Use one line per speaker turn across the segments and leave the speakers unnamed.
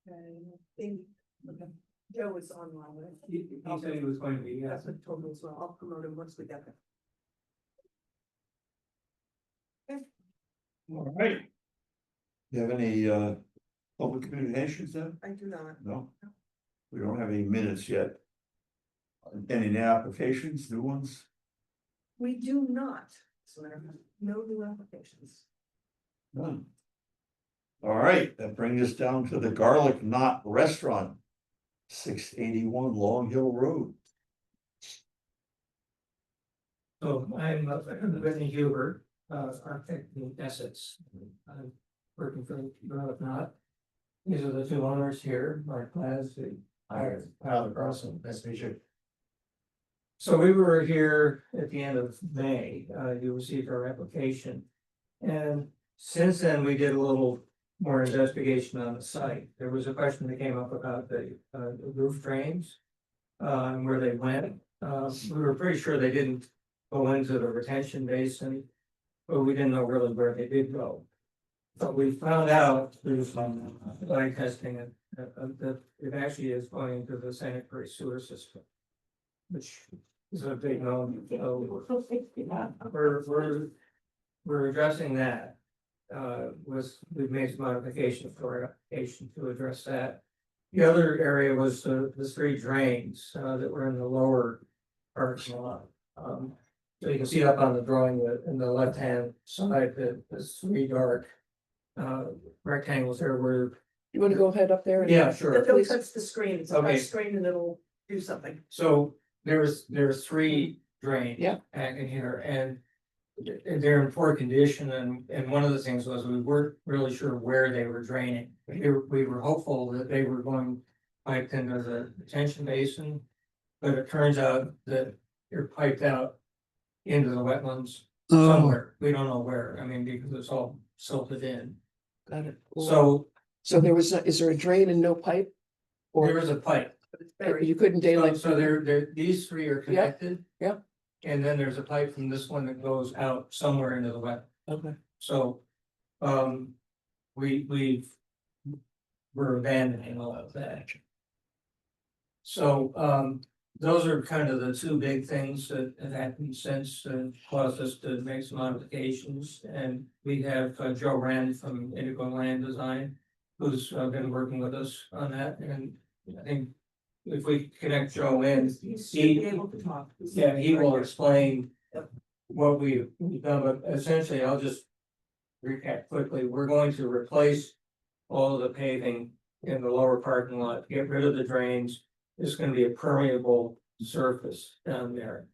And I think Joe is online, right?
He said he was going to be, yes.
That's what he told me as well. I'll promote him once we get there.
All right. You have any public communications then?
I do not.
No? We don't have any minutes yet. Any new applications, new ones?
We do not. So there are no new applications.
None. All right, that brings us down to the Garlic Knot Restaurant, 681 Long Hill Road.
So I'm Whitney Huber, architect in Essex. I'm working for Groton. These are the two owners here, Mark Glaz, the Tyler Carlson, nice to meet you. So we were here at the end of May, you received our application. And since then, we did a little more investigation on the site. There was a question that came up about the roof drains, and where they went. We were pretty sure they didn't go into the retention basin, but we didn't know really where they did go. But we found out through some line testing that it actually is going into the sanitary sewer system, which is a big no. We're addressing that. We've made some modifications to our application to address that. The other area was the three drains that were in the lower parking lot. So you can see up on the drawing that in the left-hand side, there's three dark rectangles there where.
You want to go ahead up there? and-
Yeah, sure.
But don't touch the screen. It's a
Okay.
touch screen and it'll do something.
So there's three drains.
Yeah.
In here, and they're in poor condition, and one of the things was we weren't really sure where they were draining. We were hopeful that they were going piped into the detention basin, but it turns out that they're piped out into the wetlands somewhere. We don't know where, I mean, because it's all silted in.
Got it.
So
there was, is there a drain and no pipe? Or
there was a pipe.
But it's very.
you couldn't daylight?
So these three are connected.
Yeah.
And then there's a pipe from this one that goes out somewhere into the wet.
Okay.
So, we're abandoning all of that. So, those are kind of the two big things that have happened since caused us to make some modifications. And we have Joe Rand from Indigo Land Design, who's been working with us on that. And I think if we connect Joe in,
You should be able to talk.
yeah, he will explain what we've done, but essentially, I'll just recap quickly. We're going to replace all of the paving in the lower parking lot, get rid of the drains. It's gonna be a permeable surface down there.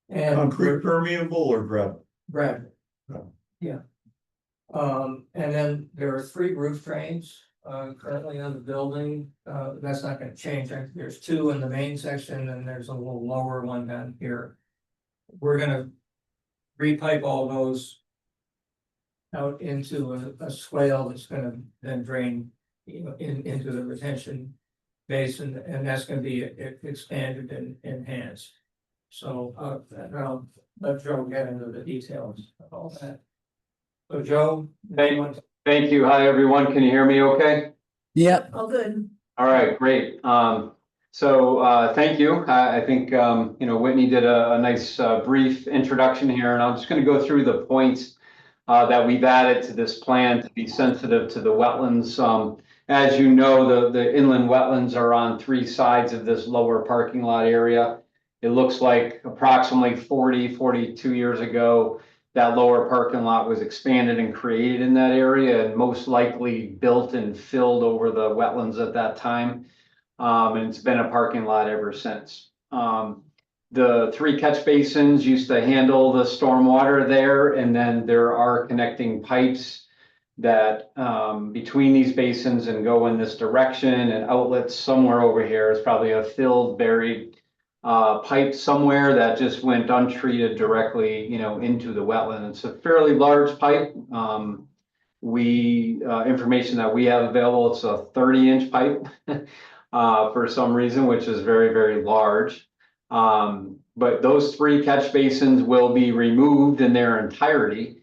And
Concrete permeable or gravel?
gravel.
Gravel.
Yeah. And then there are three roof drains currently on the building. That's not gonna change. There's two in the main section and there's a little lower one down here. We're gonna repipe all those out into a swale that's gonna then drain, into the retention basin, and that's gonna be expanded and enhanced. So, I'll let Joe get into the details of all that. So Joe?
Thank you. Hi, everyone. Can you hear me okay?
Yeah.
All good.
All right, great. Thank you. I think, Whitney did a nice brief introduction here, and I'm just going to go through the points that we've added to this plan to be sensitive to the wetlands. As you know, the inland wetlands are on three sides of this lower parking lot area. It looks like approximately 42 years ago, that lower parking lot was expanded and created in that area and most likely built and filled over the wetlands at that time. And it's been a parking lot ever since. The three catch basins used to handle the stormwater there, and then there are connecting pipes that between these basins and go in this direction, and outlets somewhere over here is probably a filled, buried pipe somewhere that just went untreated directly, into the wetland. It's a fairly large pipe. Information that we have available, it's a 30-inch pipe for some reason, which is very, very large. But those three catch basins will be removed in their entirety.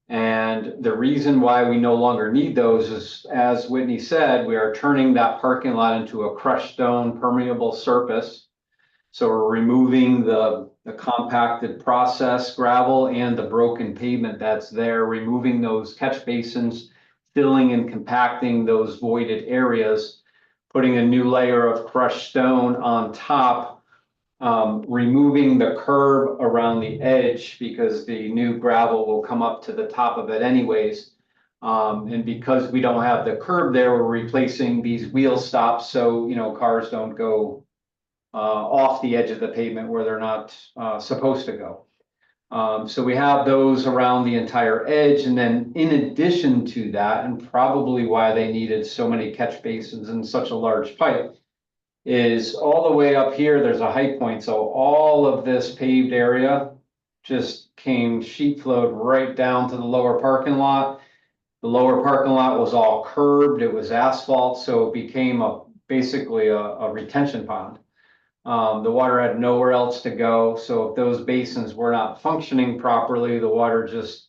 And the reason why we no longer need those is, as Whitney said, we are turning that parking lot into a crushed stone permeable surface. So we're removing the compacted process gravel and the broken pavement that's there, removing those catch basins, filling and compacting those voided areas, putting a new layer of crushed stone on top, removing the curb around the edge because the new gravel will come up to the top of it anyways. And because we don't have the curb there, we're replacing these wheel stops so, you know, cars don't go off the edge of the pavement where they're not supposed to go. So we have those around the entire edge. And then in addition to that, and probably why they needed so many catch basins and such a large pipe, is all the way up here, there's a height point. So all of this paved area just came sheet flowed right down to the lower parking lot. The lower parking lot was all curbed, it was asphalt, so it became basically a retention pond. The water had nowhere else to go, so if those basins were not functioning properly, the water just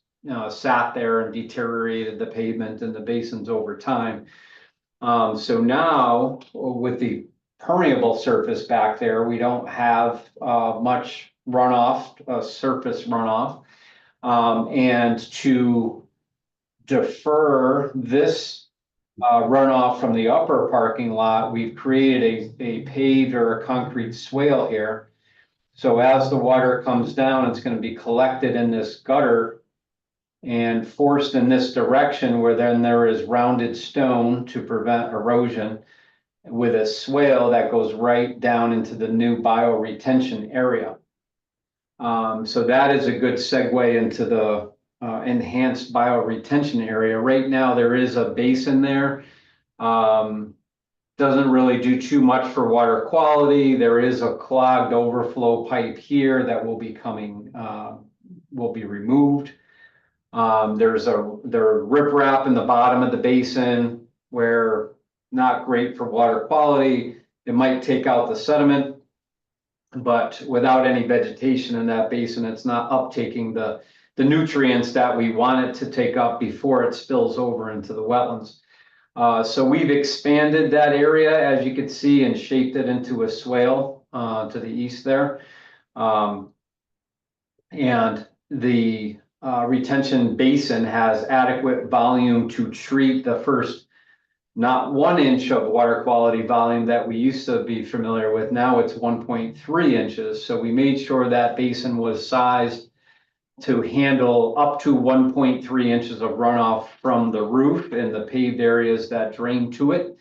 sat there and deteriorated the pavement and the basins over time. So now with the permeable surface back there, we don't have much runoff, surface runoff. And to defer this runoff from the upper parking lot, we've created a paved or a concrete swale here. So as the water comes down, it's going to be collected in this gutter and forced in this direction, where then there is rounded stone to prevent erosion, with a swale that goes right down into the new bioretention area. So that is a good segue into the enhanced bioretention area. Right now, there is a basin there. Doesn't really do too much for water quality. There is a clogged overflow pipe here that will be coming, will be removed. There's riprap in the bottom of the basin where not great for water quality. It might take out the sediment, but without any vegetation in that basin, it's not uptaking the nutrients that we want it to take up before it spills over into the wetlands. So we've expanded that area, as you can see, and shaped it into a swale to the east there. And the retention basin has adequate volume to treat the first not 1 inch of water quality volume that we used to be familiar with. Now it's 1.3 inches. So we made sure that basin was sized to handle up to 1.3 inches of runoff from the roof and the paved areas that drain to it.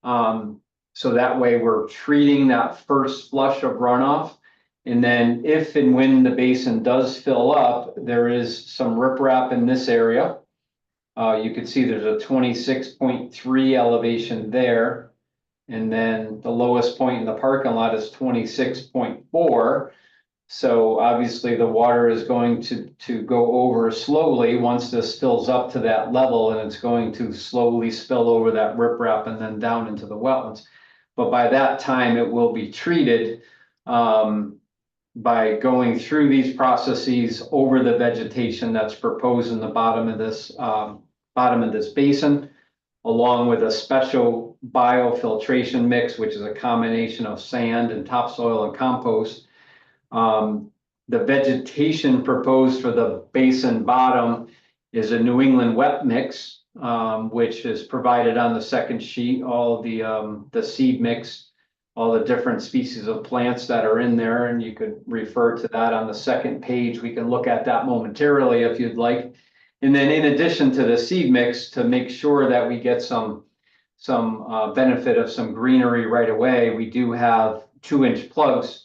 So that way we're treating that first flush of runoff. And then if and when the basin does fill up, there is some riprap in this area. You can see there's a 26.3 elevation there. And then the lowest point in the parking lot is 26.4. So obviously the water is going to go over slowly once this fills up to that level, and it's going to slowly spill over that riprap and then down into the wetlands. But by that time, it will be treated by going through these processes over the vegetation that's proposed in the bottom of this basin, along with a special biofiltration mix, which is a combination of sand and topsoil and compost. The vegetation proposed for the basin bottom is a New England wet mix, which is provided on the second sheet, all the seed mix, all the different species of plants that are in there. And you could refer to that on the second page. We can look at that momentarily if you'd like. And then in addition to the seed mix, to make sure that we get some benefit of some greenery right away, we do have 2-inch plugs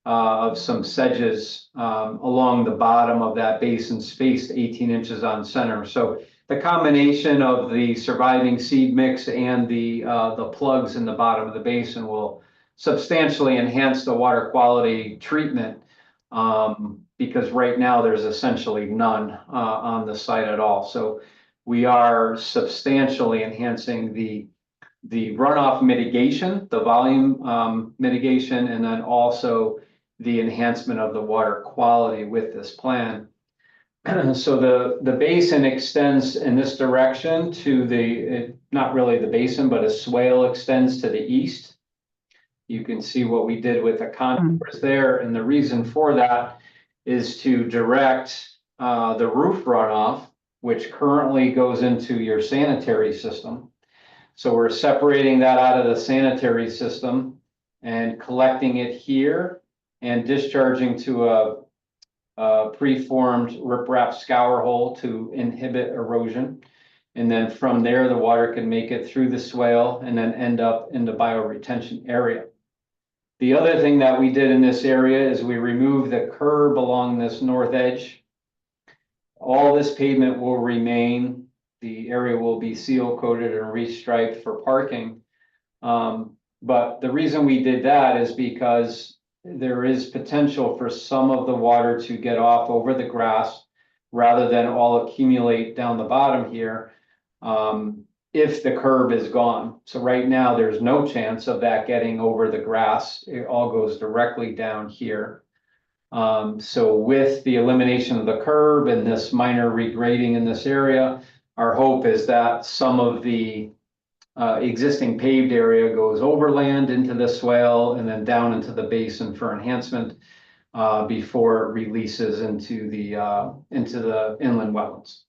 of some sedges along the bottom of that basin, spaced 18 inches on center. So the combination of the surviving seed mix and the plugs in the bottom of the basin will substantially enhance the water quality treatment, because right now there's essentially none on the site at all. So we are substantially enhancing the runoff mitigation, the volume mitigation, and then also the enhancement of the water quality with this plan. So the basin extends in this direction to not really the basin, but a swale extends to the east. You can see what we did with the contours there, and the reason for that is to direct the roof runoff, which currently goes into your sanitary system. So we're separating that out of the sanitary system and collecting it here and discharging to a preformed riprap scour hole to inhibit erosion. And then from there, the water can make it through the swale and then end up in the bioretention area. The other thing that we did in this area is we removed the curb along this north edge. All this pavement will remain. The area will be seal coated and restriped for parking. But the reason we did that is because there is potential for some of the water to get off over the grass rather than all accumulate down the bottom here if the curb is gone. So right now, there's no chance of that getting over the grass. It all goes directly down here. So with the elimination of the curb and this minor regrading in this area, our hope is that some of the existing paved area goes overland into the swale and then down into the basin for enhancement before it releases into the inland wetlands.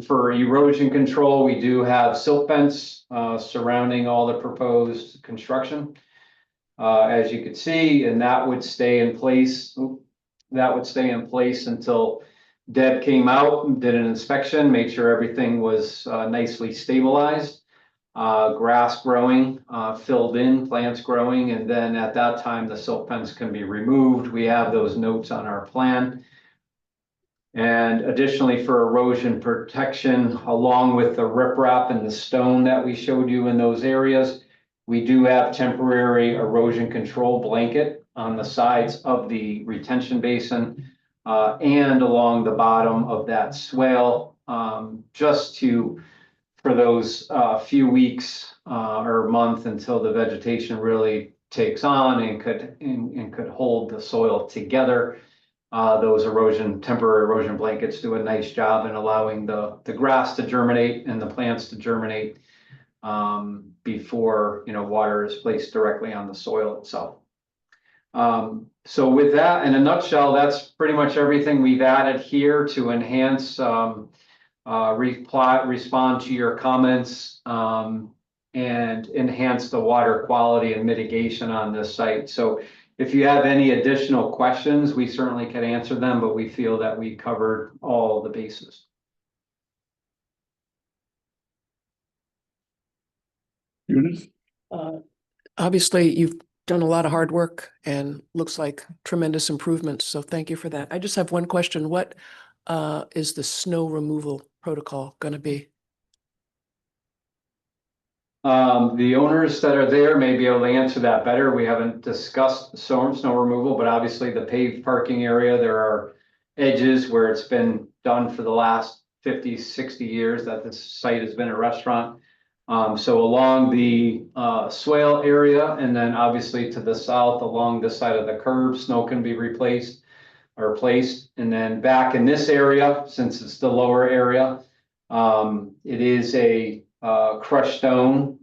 For erosion control, we do have silt fence surrounding all the proposed construction. As you can see, and that would stay in place. That would stay in place until Deb came out and did an inspection, made sure everything was nicely stabilized. Grass growing, filled in, plants growing, and then at that time the silt fence can be removed. We have those notes on our plan. And additionally, for erosion protection, along with the riprap and the stone that we showed you in those areas, we do have temporary erosion control blanket on the sides of the retention basin and along the bottom of that swale, just for those few weeks or month until the vegetation really takes on and could hold the soil together. Those temporary erosion blankets do a nice job in allowing the grass to germinate and the plants to germinate before water is placed directly on the soil itself. So with that, in a nutshell, that's pretty much everything we've added here to enhance, respond to your comments, and enhance the water quality and mitigation on this site. So if you have any additional questions, we certainly can answer them, but we feel that we covered all the bases.
Obviously, you've done a lot of hard work and looks like tremendous improvements. So thank you for that. I just have one question. What is the snow removal protocol going to be?
The owners that are there may be able to answer that better. We haven't discussed snow removal, but obviously the paved parking area, there are edges where it's been done for the last 50, 60 years that this site has been a restaurant. So along the swale area, and then obviously to the south along this side of the curb, snow can be replaced or placed. And then back in this area, since it's the lower area, it is a crushed stone,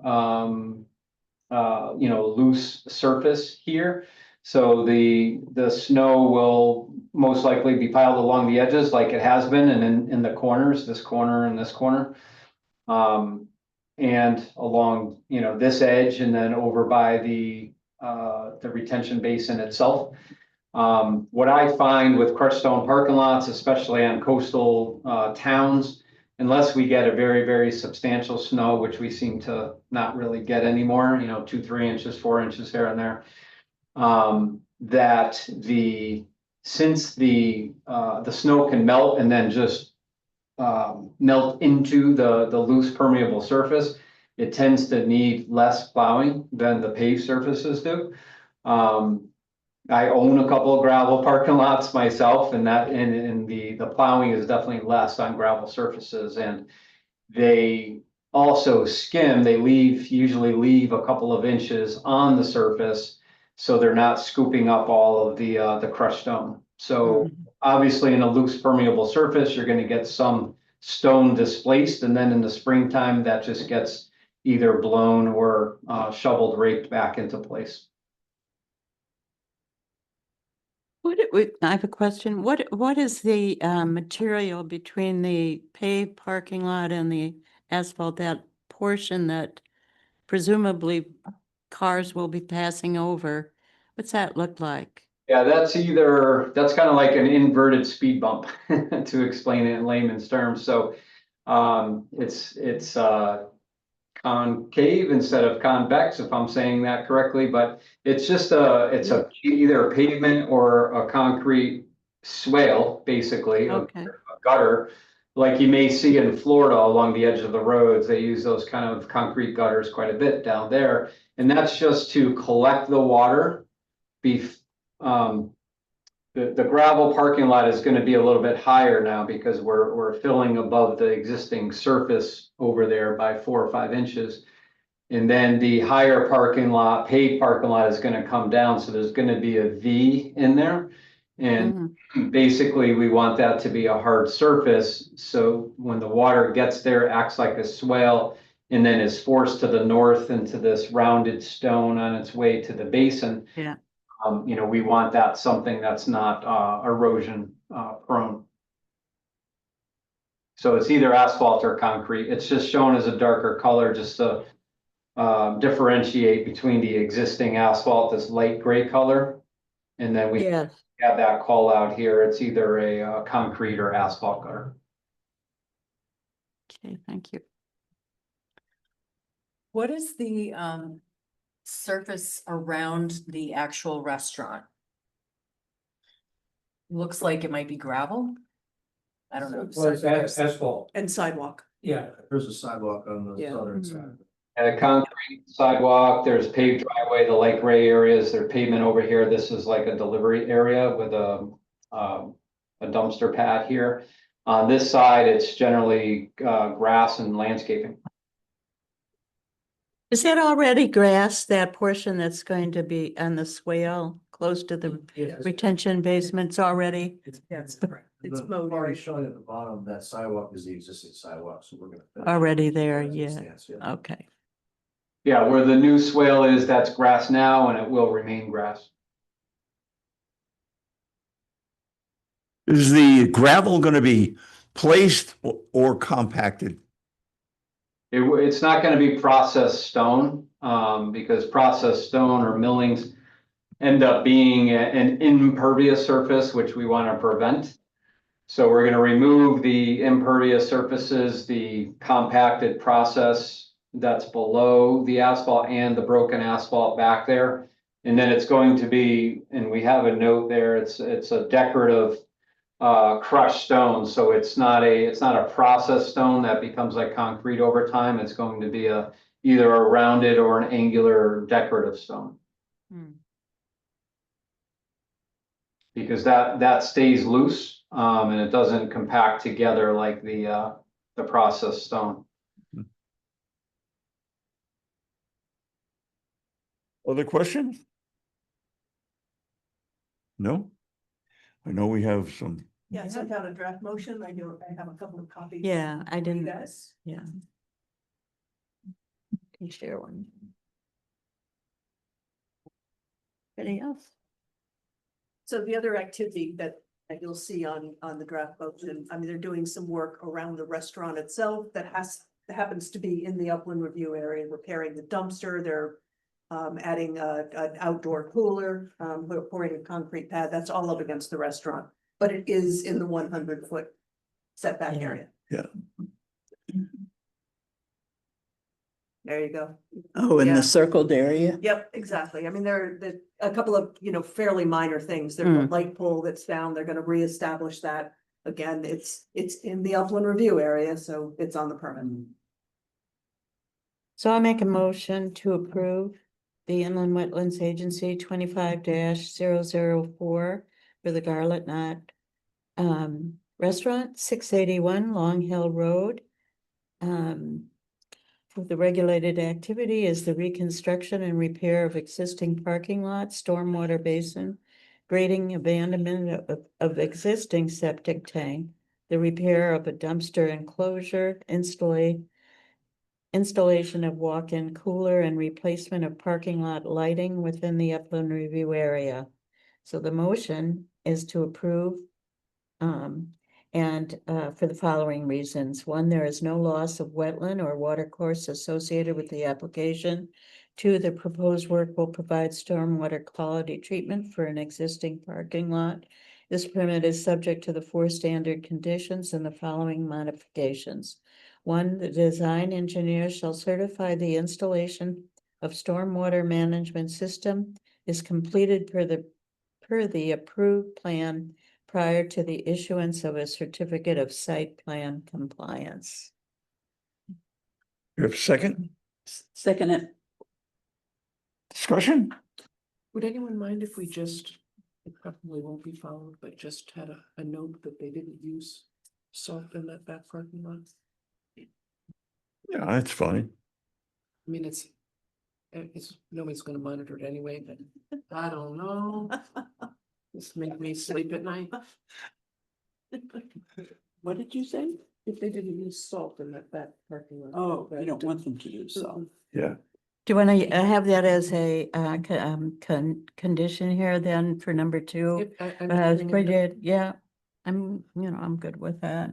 loose surface here. So the snow will most likely be piled along the edges like it has been, and in the corners, this corner and this corner. And along, this edge, and then over by the retention basin itself. What I find with crushed stone parking lots, especially on coastal towns, unless we get a very, very substantial snow, which we seem to not really get anymore, 2, 3 inches, 4 inches here and there, that since the snow can melt and then just melt into the loose permeable surface, it tends to need less plowing than the paved surfaces do. I own a couple of gravel parking lots myself, and the plowing is definitely less on gravel surfaces, and they also skim. They usually leave a couple of inches on the surface, so they're not scooping up all of the crushed stone. So obviously in a loose permeable surface, you're gonna get some stone displaced, and then in the springtime, that just gets either blown or shoveled, raked back into place.
I have a question. What is the material between the paved parking lot and the asphalt, that portion that presumably cars will be passing over? What's that look like?
Yeah, that's kind of like an inverted speed bump to explain it in layman's terms. So it's concave instead of convex, if I'm saying that correctly, but it's just either a pavement or a concrete swale, basically, a
Okay,
gutter, like you may see in Florida along the edge of the roads. They use those kind of concrete gutters quite a bit down there, and that's just to collect the water. The gravel parking lot is going to be a little bit higher now because we're filling above the existing surface over there by 4 or 5 inches. And then the higher parking lot, paved parking lot, is going to come down. So there's going to be a V in there. And basically we want that to be a hard surface. So when the water gets there, it acts like a swale and then is forced to the north into this rounded stone on its way to the basin.
yeah.
We want that something that's not erosion prone. So it's either asphalt or concrete. It's just shown as a darker color just to differentiate between the existing asphalt, this light gray color. And then we
Yes.
have that call out here. It's either a concrete or asphalt gutter.
Okay, thank you.
What is the surface around the actual restaurant? Looks like it might be gravel. I don't know.
Well, it's asphalt,
And sidewalk.
yeah.
There's a sidewalk on the
Yeah.
southern side.
And a concrete sidewalk, there's paved driveway, the light gray areas, there's pavement over here. This is like a delivery area with a dumpster pad here. On this side, it's generally grass and landscaping.
Is that already grass, that portion that's going to be on the swale close to the
Yes.
retention basements already?
Yes, correct. It's mowed.
Already showing at the bottom, that sidewalk is the existing sidewalk, so we're gonna. finish it
Already there,
as it
yeah.
stands, yeah.
Okay.
Yeah, where the new swale is, that's grass now and it will remain grass.
Is the gravel gonna be placed or compacted?
It's not gonna be processed stone, because processed stone or millings end up being an impervious surface, which we want to prevent. So we're gonna remove the impervious surfaces, the compacted process that's below the asphalt and the broken asphalt back there. And then it's going to be, and we have a note there, it's a decorative crushed stone. So it's not a processed stone that becomes like concrete over time. It's going to be either a rounded or an angular decorative stone.
Hmm.
Because that stays loose, and it doesn't compact together like the processed stone.
Other questions? No? I know we have some,
Yeah, so I got a draft motion. I have a couple of copies.
Yeah, I
for you
didn't,
guys.
yeah. Can you share one? Anything else?
So the other activity that you'll see on the draft motion, I mean, they're doing some work around the restaurant itself that happens to be in the upland review area, repairing the dumpster. They're adding an outdoor cooler, pouring a concrete pad. That's all up against the restaurant, but it is in the 100-foot setback
Yeah.
area.
Yeah.
There you go.
Oh, in
Yeah.
the circled area?
Yep, exactly. I mean, there are a couple of, fairly minor things. There's a light pole that's down. They're gonna reestablish that. Again, it's in the upland review area, so it's on the permit.
So I make a motion to approve the Inland Wetlands Agency 25-004 for the Garlet Knot Restaurant, 681 Long Hill Road. For the regulated activity is the reconstruction and repair of existing parking lot, stormwater basin, grading abandonment of existing septic tank, the repair of a dumpster enclosure, installation of walk-in cooler and replacement of parking lot lighting within the upland review area. So the motion is to approve for the following reasons. One, there is no loss of wetland or watercourse associated with the application. Two, the proposed work will provide stormwater quality treatment for an existing parking lot. This permit is subject to the 4 standard conditions and the following modifications. One, the design engineer shall certify the installation of stormwater management system is completed per the approved plan prior to the issuance of a certificate of site plan compliance.
You have a second
Second it.
discussion?
Would anyone mind if we just, it probably won't be followed, but just had a note that they didn't use salt in that back parking lot?
Yeah, that's fine.
I mean, it's, nobody's gonna monitor it anyway, but I don't know. This make me sleep at night. What did you say? If they didn't use salt in that back parking lot.
Oh, you don't want them to use salt.
Yeah.
Do you want to have that as a condition here then for number 2? Bridget, yeah, I'm good with that.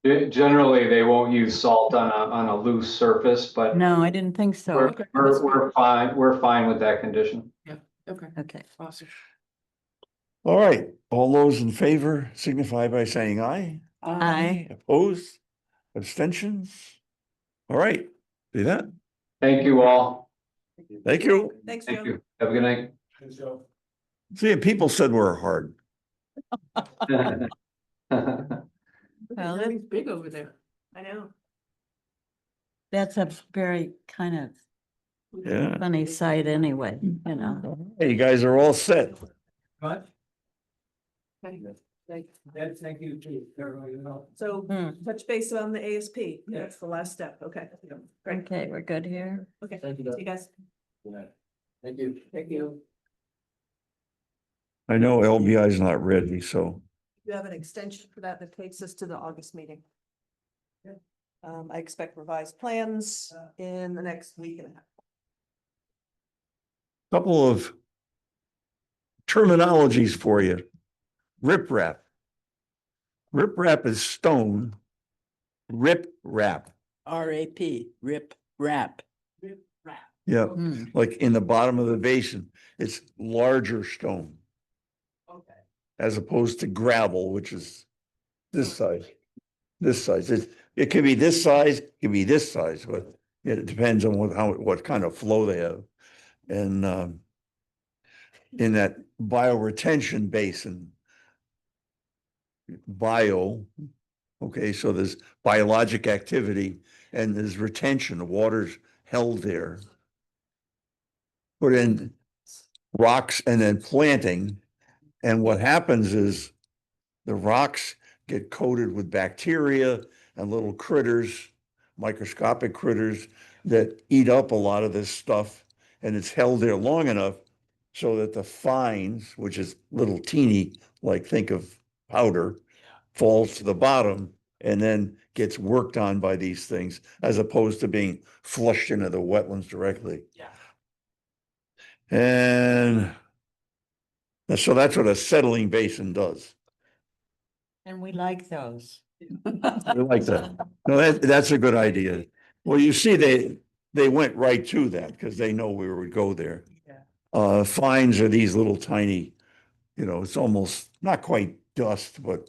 Generally, they won't use salt on a loose surface, but
No, I didn't think so.
we're fine with that condition.
Okay,
Okay.
awesome.
All right, all those in favor signify by saying aye.
Aye.
Opposed, abstentions? All right, do that.
Thank you all.
Thank you.
Thanks,
Thank
Joe.
you. Have a good night.
See, people said we're hard.
Well,
It's big over there.
I know.
that's a very kind of
Yeah.
funny sight anyway, you know.
Hey, you guys are all set.
But,
Thank you.
thank you too, everybody,
So touch base on the ASP.
Yeah.
That's the last step. Okay. Great.
Okay, we're good here.
Okay.
Thank you.
See you guys.
Thank you.
Thank you.
I know LBI is not ready, so.
You have an extension for that takes us to the August meeting. I expect revised plans in the next week and a half.
Couple of terminologies for you. Riprap. Riprap is stone. Rip wrap.
RAP, rip, wrap.
Yeah,
Hmm.
like in the bottom of the basin, it's larger stone
Okay.
as opposed to gravel, which is this size. This size. It can be this size, it can be this size, but it depends on what kind of flow they have. And in that bioretention basin, okay, so there's biologic activity and there's retention, the water's held there. Put in rocks and then planting, and what happens is the rocks get coated with bacteria and little critters, microscopic critters that eat up a lot of this stuff, and it's held there long enough so that the fines, which is little teeny, like think of powder, falls to the bottom and then gets worked on by these things, as opposed to being flushed into the wetlands directly.
Yeah.
And so that's what a settling basin does.
And we like those.
I like that. No, that's a good idea. Well, you see, they went right to that because they know we would go there. Fines are these little tiny, it's almost not quite dust, but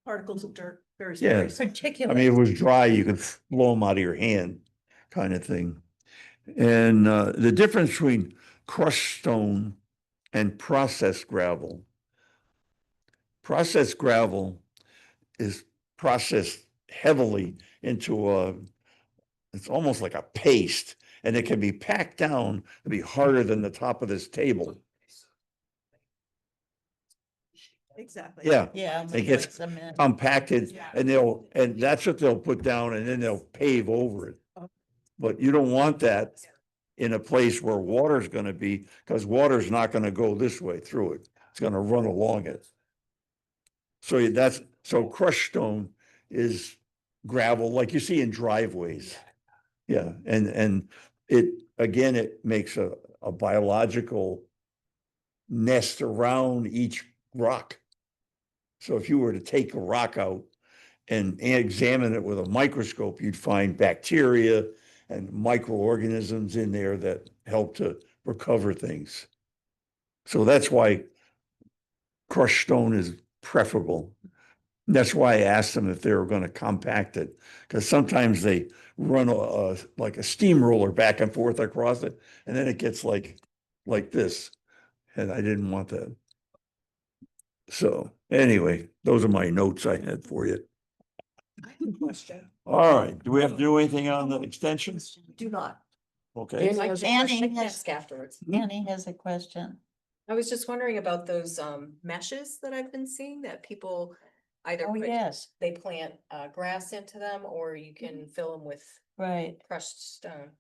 Particles of dirt, very
Yeah.
small.
I mean, if it was dry, you could blow them out of your hand, kind of thing. And the difference between crushed stone and processed gravel. Processed gravel is processed heavily into it's almost like a paste, and it can be packed down to be harder than the top of this table.
Exactly.
Yeah,
Yeah.
It gets compacted, and that's what they'll put down, and then they'll pave over it. But you don't want that in a place where water's gonna be, because water's not gonna go this way through it. It's gonna run along it. So so crushed stone is gravel like you see in driveways. Yeah, and again, it makes a biological nest around each rock. So if you were to take a rock out and examine it with a microscope, you'd find bacteria and microorganisms in there that help to recover things. So that's why crushed stone is preferable. That's why I asked them if they were gonna compact it, because sometimes they run like a steamroller back and forth across it, and then it gets like this, and I didn't want that. So anyway, those are my notes I had for you.
Question.
All right, do we have to do anything on the extensions?
Do not.
Okay,
Annie has a
Annie
question.
has,
Ask afterwards.
Annie has a question.
I was just wondering about those meshes that I've been seeing that people either
Oh,
put,
yes,
they plant grass into them, or you can fill them with
right.
crushed stone.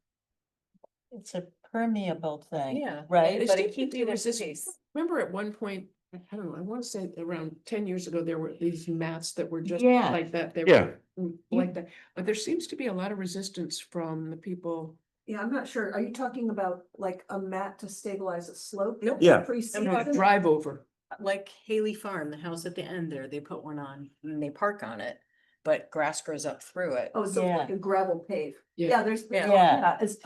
It's a permeable thing.
Yeah.
Right?
It
But
seems
it
to
keeps
be
it in
resistant.
place.
Remember at one point, I don't know, I want to say around 10 years ago, there were these mats that were just
Yeah.
like that. They
yeah,
were like that, but there seems to be a lot of resistance from the people.
Yeah, I'm not sure. Are you talking about like a mat to stabilize a slope?
Nope.
Yeah.
Pre-season?
Drive over.
Like Haley Farm, the house at the end there, they put one on and they park on it, but grass grows up through it.
Oh, so it's like a gravel pave.
Yeah.
Yeah, there's,
Yeah.
Yeah.
it's,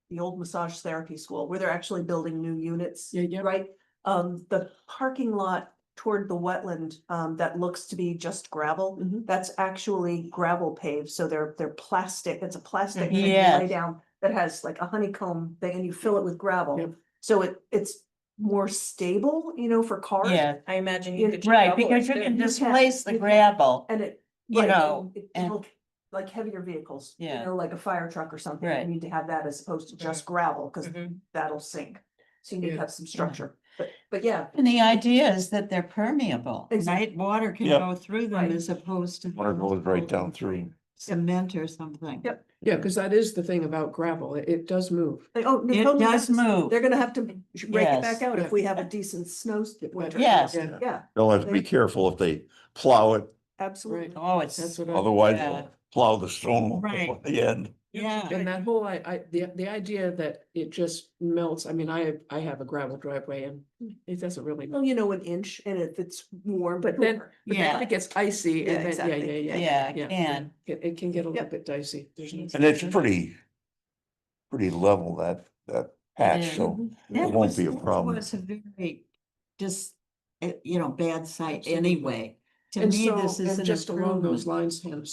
the old massage therapy school where they're actually building new units.
Yeah, yeah.
Right? The parking lot toward the wetland, that looks to be just gravel,
Mhm.
that's actually gravel paved, so they're plastic, it's a plastic
Mhm.
thing you
Yes.
lay down that has like a honeycomb thing and you fill it with gravel.
Yep.
So it's more stable, for cars.
Yeah,
I imagine
you
you could.
right,
double it
because you
too.
can
You can,
displace the
you can.
gravel.
And it,
You
right,
know,
it'll, like heavier vehicles,
Yeah.
like a fire truck or something,
Right.
you need to have that as opposed to just gravel, because
Mhm.
that'll sink. So you need to
Yeah.
have some structure, but yeah,
And the idea is that they're permeable,
Exactly.
right? Water can
Yep.
go through them
Right.
as opposed to.
water goes right down through.
Cement or something.
Yep.
Yeah, because that is the thing about gravel. It does move.
they, oh, they
It
totally
does
have to-
move.
They're gonna have to rake it
Yes.
back out
Yeah.
if we have a decent snow winter.
Yes.
Yeah.
Yeah,
They'll have to be careful if they plow it,
absolutely.
Oh, it's,
That's what I.
otherwise
Yeah.
they'll plow the stone
Right.
at the end.
yeah,
And that whole, the idea that it just melts, I mean, I have a gravel driveway and it doesn't really.
Well, an inch, and if it's warm,
But then, but then
Yeah.
it gets icy
Yeah,
and then, yeah,
exactly.
yeah,
yeah,
yeah.
it can.
It can get a little
Yep.
bit dicey. There's no.
And it's pretty level, that patch,
is.
so
That
it won't be a
that
problem.
Was a very, just, bad site anyway. To
And
me,
so,
this is
and
an
just along those
improvement.
lines, Hannah,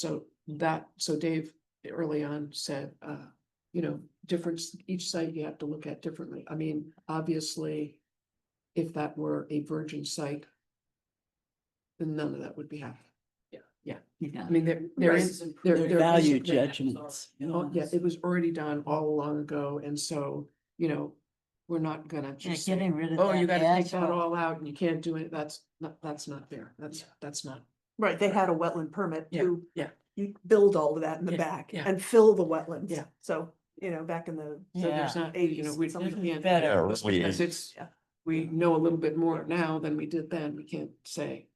so Dave early on said, difference, each site you have to look at differently. I mean, obviously, if that were a virgin site, then none of that would be happening.
Yeah.
I mean, they're in,
Their
they're
value
basically-
judgments.
Oh, yeah, it was already done all along ago, and so, we're not gonna
Yeah,
just say,
getting rid of
oh, you
that
gotta take that
asphalt.
all out and you can't do it. That's not fair. That's not.
Right, they had a wetland permit
Yeah,
to.
yeah.
You build all of that in the
Yeah,
back
yeah.
and fill the wetlands.
Yeah.
So, back in the.
So there's
Yeah.
not,
80s,
we
something
can't.
better.
Yeah,
Just
really
because
is.
it's,
Yeah.
we know a little bit more now than we did then. We can't say,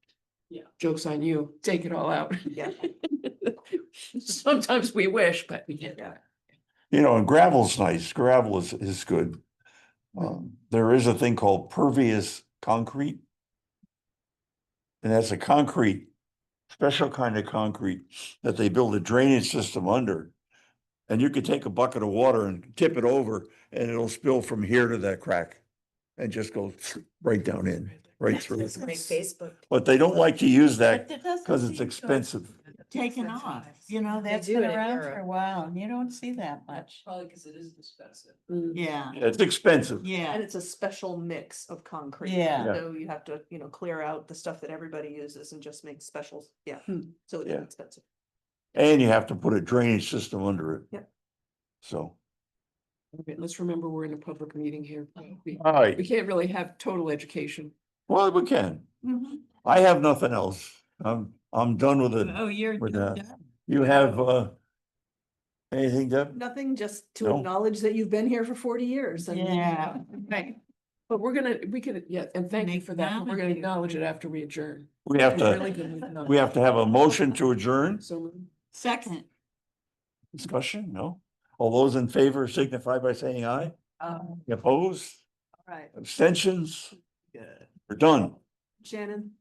yeah, joke's on you, take it all out.
Yeah.
Sometimes we wish, but we can't.
Yeah.
And gravel's nice, gravel is good. There is a thing called pervious concrete. And that's a special kind of concrete that they build a drainage system under. And you could take a bucket of water and tip it over and it'll spill from here to that crack. And just go right down in, right through.
There's a big Facebook.
But they don't like to use that
But it doesn't
because it's
seem to have
expensive.
Taken off, that's
do
been
it in
around for
Europe.
a while and you don't see that much.
Probably because it is expensive.
Yeah,
Yeah, it's expensive.
And
yeah,
it's a special mix of concrete.
Yeah.
Yeah.
So you have to, clear out the stuff that everybody uses and just make specials. Yeah. So it's
Yeah.
expensive.
And you have to put a drainage system under it.
Yep.
So,
Okay, let's remember we're in a public meeting here. We
all right,
can't really have total education.
well, we can.
Mhm.
I have nothing else. I'm done with it.
Oh, you're
With
you're
that.
done.
You have, Anything, Deb?
Nothing, just to
No.
acknowledge that you've been here for 40 years. and-
Yeah, right.
But we could, yeah, and thank you for that, but we're gonna acknowledge it after we adjourn.
We have
We're really
to,
gonna acknowledge
we have to have a motion to adjourn.
So,
Second.
Discussion, no? All those in favor signify by saying aye. Opposed,
All right,
abstentions? We're done.
Shannon,